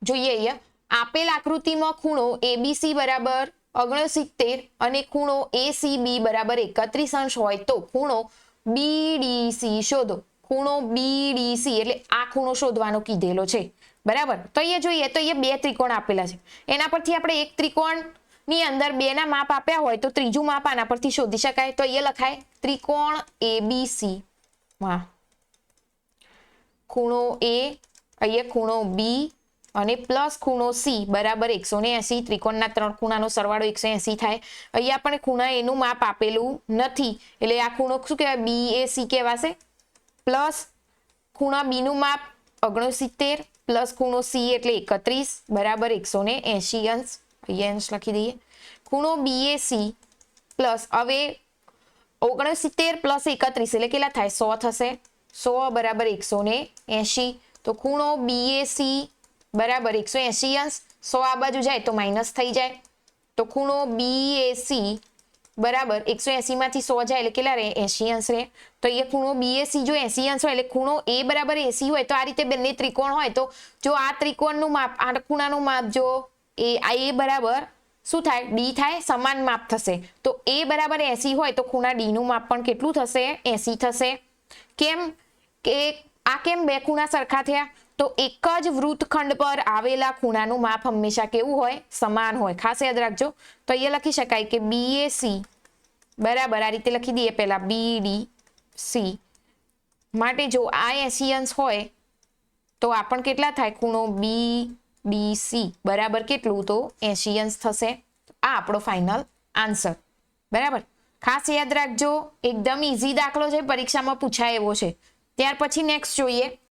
જોઈએ અહીંયા આપેલ આકૃતિમાં ખૂણો ABC બરાબર 69 અને ખૂણો ACB બરાબર 31 અંશ હોય તો ખૂણો BDC શોધો. ખૂણો BDC એટલે આ ખૂણો શોધવાનો કીધેલો છે. બરાબર. તો અહીંયા જોઈએ તો અહીંયા બે ત્રિકોણ આપેલા છે. એના પરથી આપણે એક ત્રિકોણની અંદર બેના માપ આપ્યા હોય તો ત્રીજું માપ આના પરથી શોધી શકાય. તો અહીંયા લખાય ત્રિકોણ ABC માં ખૂણો A, અહીંયા ખૂણો B અને પ્લસ ખૂણો C બરાબર 180. ત્રિકોણના ત્રણ ખૂણાનો સરવાળો 180 થાય. અહીંયા પણ ખૂણા એનું માપ આપેલું નથી એટલે આ ખૂણો શું કહેવાય? BAC કહેવાશે. પ્લસ ખૂણા B નું માપ 69 પ્લસ ખૂણો C એટલે 31 બરાબર 180 અંશ. અહીંયા અંશ લખી દઈએ. ખૂણો BAC પ્લસ હવે 69 પ્લસ 31 એટલે કેટલા થાય? 100 થશે. 100 બરાબર 180. તો ખૂણો BAC બરાબર 180 અંશ. 100 આ બાજુ જાય તો માઇનસ થઈ જાય. તો ખૂણો BAC બરાબર 180 માંથી 100 જાય એટલે કેટલા રહે? 80 અંશ રહે. તો એ ખૂણો BAC જો 80 અંશ હોય એટલે ખૂણો A બરાબર 80 હોય તો આ રીતે બંને ત્રિકોણ હોય તો જો આ ત્રિકોણનું માપ આ ખૂણાનું માપ જો A બરાબર શું થાય? D થાય, સમાન માપ થશે. તો A બરાબર 80 હોય તો ખૂણા D નું માપ પણ કેટલું થશે? 80 થશે. કેમ કે આ કેમ બે ખૂણા સરખા થયા? તો એક જ વૃત્તખંડ પર આવેલા ખૂણાનું માપ હંમેશા કેવું હોય? સમાન હોય. ખાસ યાદ રાખજો. તો અહીંયા લખી શકાય કે BAC બરાબર આ રીતે લખી દઈએ પહેલા BDC માટે જો આ 80 અંશ હોય તો આ પણ કેટલા થાય? ખૂણો BDC બરાબર કેટલું? તો 80 અંશ થશે. આ આપણો ફાઇનલ આન્સર. બરાબર. ખાસ યાદ રાખજો, એકદમ ઈઝી દાખલો છે, પરીક્ષામાં પૂછાય એવો છે. ત્યાર પછી નેક્સ્ટ જોઈએ